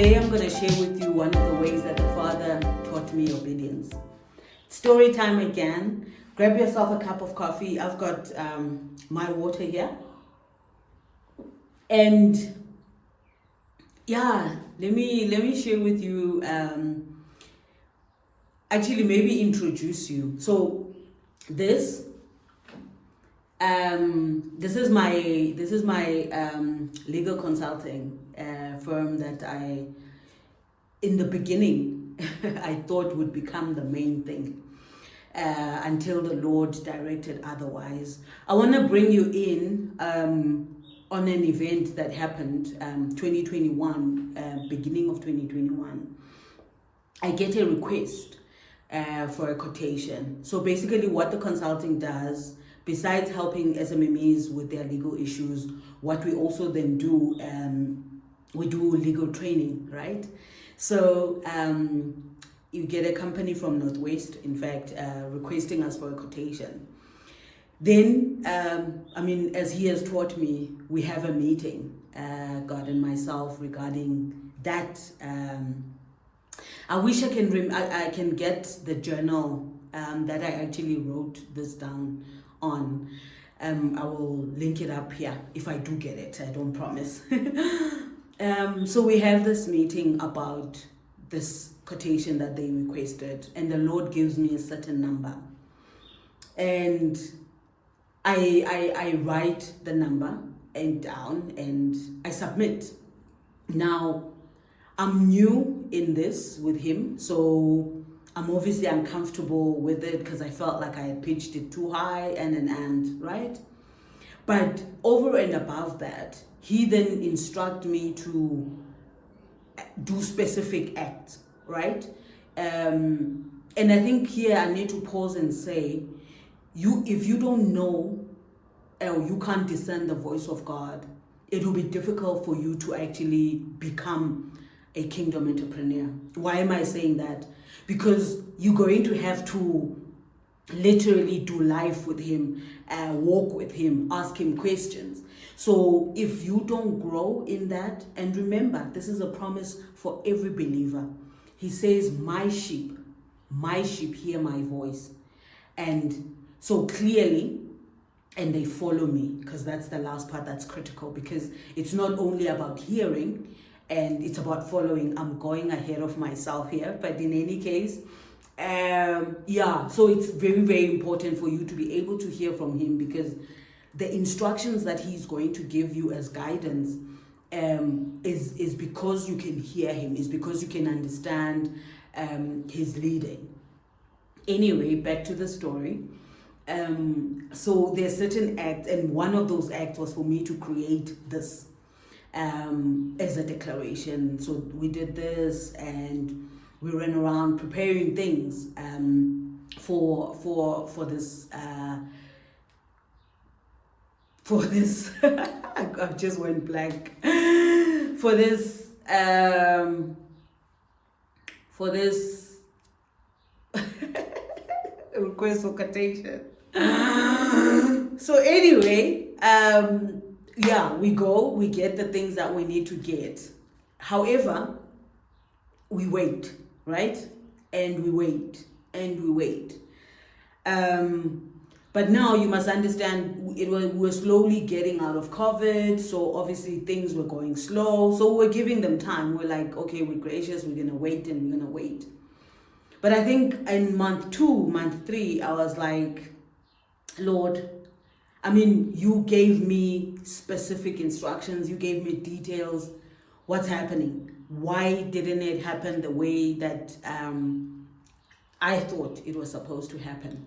Today I'm going to share with you one of the ways that the Father taught me obedience. Story time again. Grab yourself a cup of coffee. I've got my water here. And yeah, let me share with you, actually maybe introduce you. So this is my legal consulting firm that I, in the beginning, I thought would become the main thing until the Lord directed otherwise. I want to bring you in on an event that happened 2021, beginning of 2021. I get a request for a quotation. So basically what the consulting does, besides helping SMMEs with their legal issues, what we also then do, we do legal training, right? So you get a company from Northwest, in fact, requesting us for a quotation. Then, as he has taught me, we have a meeting, God and myself, regarding that. I wish I can get the journal that I actually wrote this down on. I will link it up here if I do get it. I don't promise. So we have this meeting about this quotation that they requested, and the Lord gives me a certain number, and I write the number and down and I submit. Now I'm new in this with him, so I'm obviously uncomfortable with it because I felt like I had pitched it too high and right? But over and above that, he then instructed me to do specific acts, right? And I think here I need to pause and say, if you don't know or you can't discern the voice of God, it will be difficult for you to actually become a kingdom entrepreneur. Why am I saying that? Because you're going to have to literally do life with him, walk with him, ask him questions. So if you don't grow in that, and remember, this is a promise for every believer. He says, my sheep hear my voice. And so clearly, and they follow me, because that's the last part that's critical, because it's not only about hearing, and it's about following. I'm going ahead of myself here, but in any case, so it's very, very important for you to be able to hear from him, because the instructions that he's going to give you as guidance is because you can hear him, is because you can understand his leading. Anyway, back to the story. So there's certain acts, and one of those acts was for me to create this as a declaration. So we did this, and we ran around preparing things for this I just went blank for this request for quotation. So anyway, we get the things that we need to get. However, we wait, right? And we wait. But now you must understand, we were slowly getting out of COVID, so obviously things were going slow. So we're giving them time. We're like, okay, we're gracious, we're gonna wait and we're gonna wait. But I think in month 2, month 3, I was like, Lord, you gave me specific instructions, you gave me details. What's happening? Why didn't it happen the way that I thought it was supposed to happen?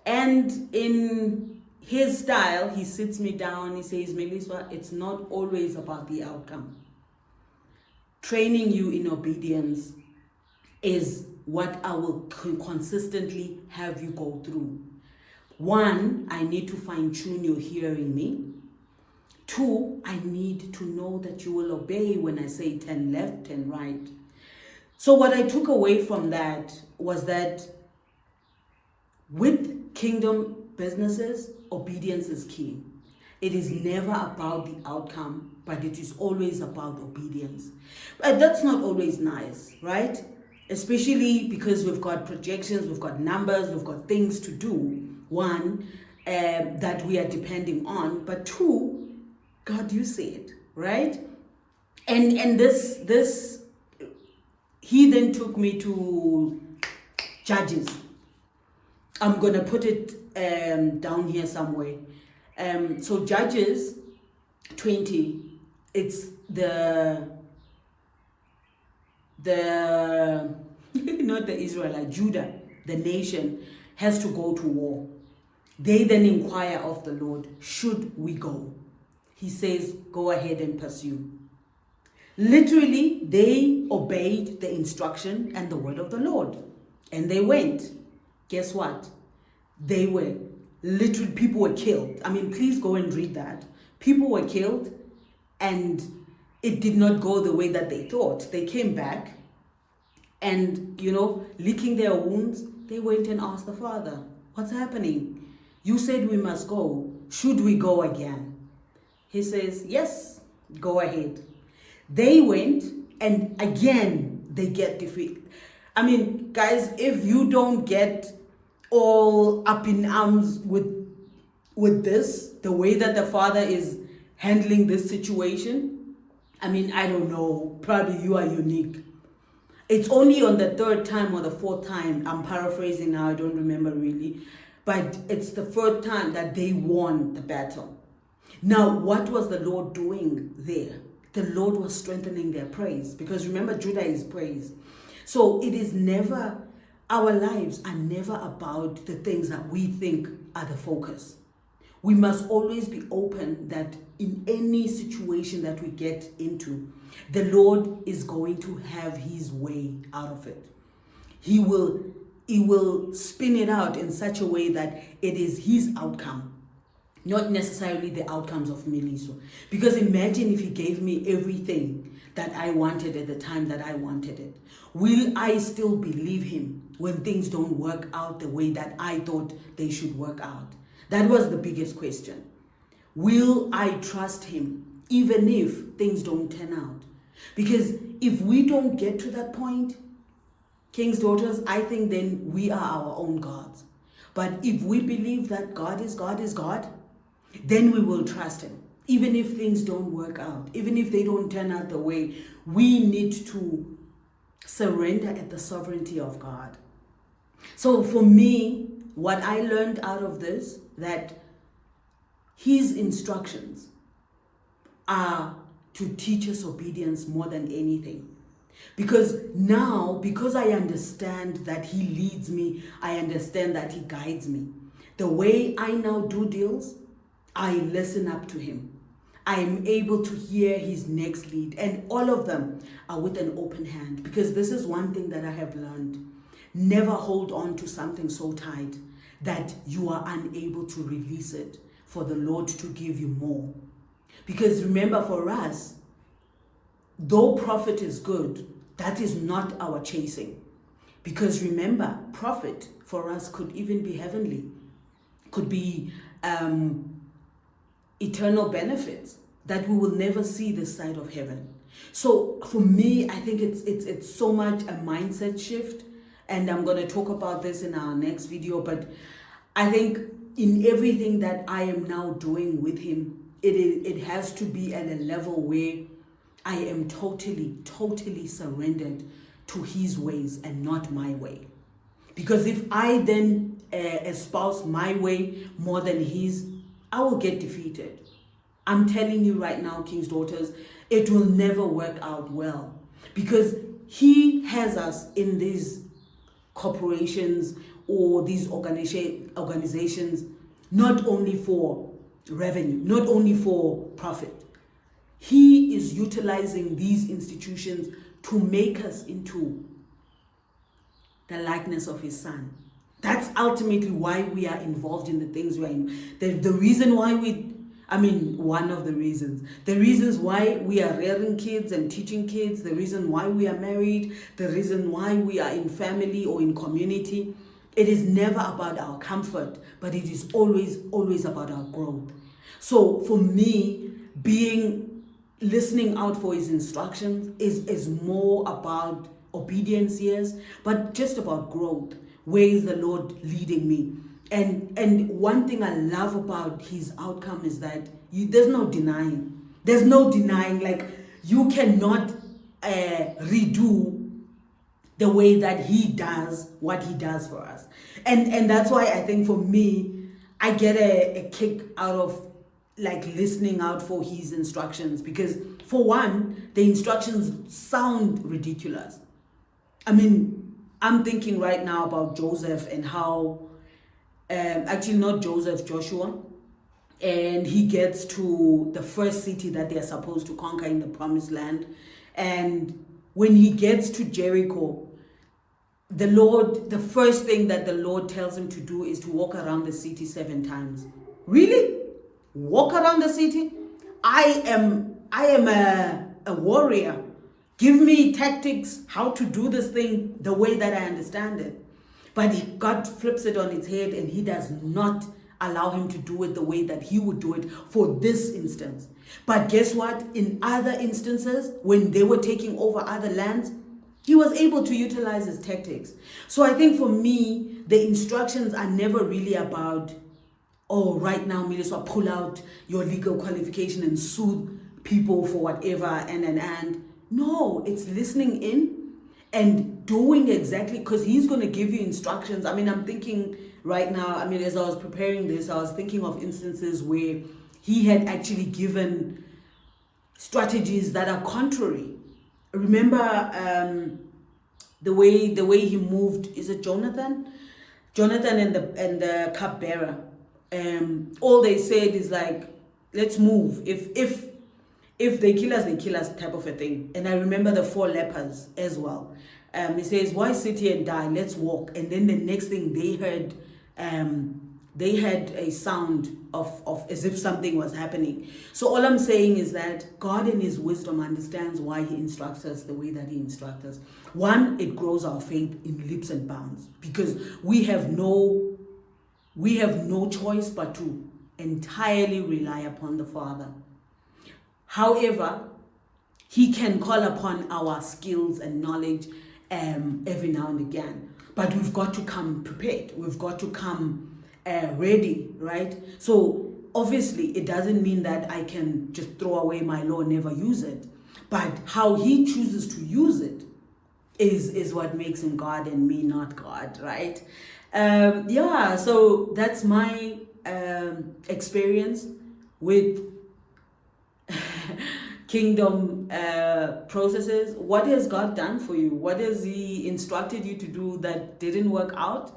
And in his style, he sits me down, he says, Melissa, it's not always about the outcome. Training you in obedience is what I will consistently have you go through. 1, I need to fine-tune your hearing me. 2, I need to know that you will obey when I say 10 left, 10 right. So what I took away from that was that with kingdom businesses, obedience is key. It is never about the outcome, but it is always about obedience. But that's not always nice, right? Especially because we've got projections, we've got numbers, we've got things to do. One, that we are depending on, but two, God, you say it, right? And this he then took me to Judges. I'm gonna put it down here somewhere. So Judges 20, it's the not the Israelite, Judah, the nation, has to go to war. They then inquire of the Lord, should we go? He says, go ahead and pursue. Literally, they obeyed the instruction and the word of the Lord. And they went. Guess what? People were killed. I mean, please go and read that. People were killed, and it did not go the way that they thought. They came back, and, licking their wounds, they went and asked the Father, what's happening? You said we must go. Should we go again? He says, yes, go ahead. They went, and again, they get defeated. I mean, guys, if you don't get all up in arms with this, the way that the Father is handling this situation, I mean, I don't know, probably you are unique. It's only on the third time or the fourth time, I'm paraphrasing now, I don't remember really, but it's the third time that they won the battle. Now, what was the Lord doing there? The Lord was strengthening their praise, because remember, Judah is praise. So it is never, our lives are never about the things that we think are the focus. We must always be open that in any situation that we get into, the Lord is going to have his way out of it. He will spin it out in such a way that it is his outcome, not necessarily the outcomes of Meliso. Because imagine if he gave me everything that I wanted at the time that I wanted it. Will I still believe him when things don't work out the way that I thought they should work out? That was the biggest question. Will I trust him even if things don't turn out? Because if we don't get to that point, King's daughters, I think then we are our own gods. But if we believe that God is God, then we will trust him. Even if things don't work out, even if they don't turn out the way, we need to surrender at the sovereignty of God. So for me, what I learned out of this, that his instructions are to teach us obedience more than anything. Because I understand that he leads me, I understand that he guides me. The way I now do deals, I listen up to him. I am able to hear his next lead, and all of them are with an open hand, because this is one thing that I have learned. Never hold on to something so tight that you are unable to release it for the Lord to give you more. Because remember, for us, though profit is good, that is not our chasing. Because remember, profit for us could even be heavenly, could be eternal benefits that we will never see this side of heaven. So for me, I think it's so much a mindset shift, and I'm going to talk about this in our next video. But I think in everything that I am now doing with him, it has to be at a level where I am totally surrendered to his ways and not my way. Because if I then espouse my way more than his, I will get defeated. I'm telling you right now, King's daughters, it will never work out well. Because he has us in these corporations or these organizations, not only for revenue, not only for profit. He is utilizing these institutions to make us into the likeness of his son. That's ultimately why we are involved in the things we are in. The reason why one of the reasons. The reasons why we are rearing kids and teaching kids, the reason why we are married, the reason why we are in family or in community, It is never about our comfort, but it is always about our growth. So for me, listening out for his instructions is more about obedience, yes, but just about growth. Where is the Lord leading me? And one thing I love about his outcome is that there's no denying. There's no denying. Like, you cannot redo the way that he does what he does for us. And that's why I think for me, I get a kick out of like listening out for his instructions, because for one, the instructions sound ridiculous. I mean, I'm thinking right now about Joseph and how, actually not Joseph, Joshua, and he gets to the first city that they're supposed to conquer in the promised land. And when he gets to Jericho, the first thing that the Lord tells him to do is to walk around the city 7 times. Really? Walk around the city? I am a warrior. Give me tactics, how to do this thing the way that I understand it. But God flips it on its head, and he does not allow him to do it the way that he would do it for this instance. But guess what? In other instances, when they were taking over other lands, he was able to utilize his tactics. So I think for me, the instructions are never really about, oh, right now, Miliswa, pull out your legal qualification and sue people for whatever, and. No, it's listening in and doing exactly, because he's going to give you instructions. I mean, I'm thinking right now, I mean, as I was preparing this, I was thinking of instances where he had actually given strategies that are contrary. Remember the way he moved, is it Jonathan and the cupbearer? All they said is like, let's move. If they kill us type of a thing. And I remember the 4 lepers as well. He says, why sit here and die? Let's walk. And then the next thing they heard a sound of as if something was happening. So all I'm saying is that God in his wisdom understands why he instructs us the way that he instructs us. One, it grows our faith in leaps and bounds, because we have no choice but to entirely rely upon the Father. However, he can call upon our skills and knowledge every now and again. But we've got to come prepared. We've got to come ready, right? So obviously, it doesn't mean that I can just throw away my law and never use it. But how he chooses to use it is what makes him God and me not God, right? So that's my experience with kingdom processes. What has God done for you? What has he instructed you to do that didn't work out?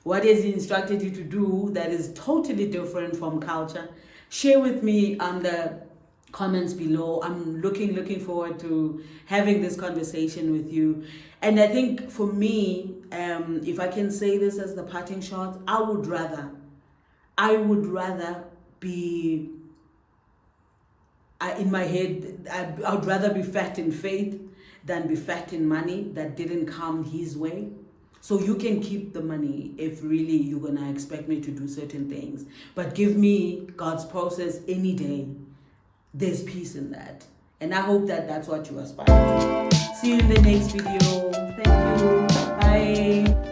What has he instructed you to do that is totally different from culture? Share with me on the comments below. I'm looking forward to having this conversation with you. And I think for me, if I can say this as the parting shot, I would rather be, in my head, I would rather be fat in faith than be fat in money that didn't come his way. So you can keep the money if really you're going to expect me to do certain things. But give me God's process any day. There's peace in that. And I hope that that's what you aspire to. See you in the next video. Thank you. Bye.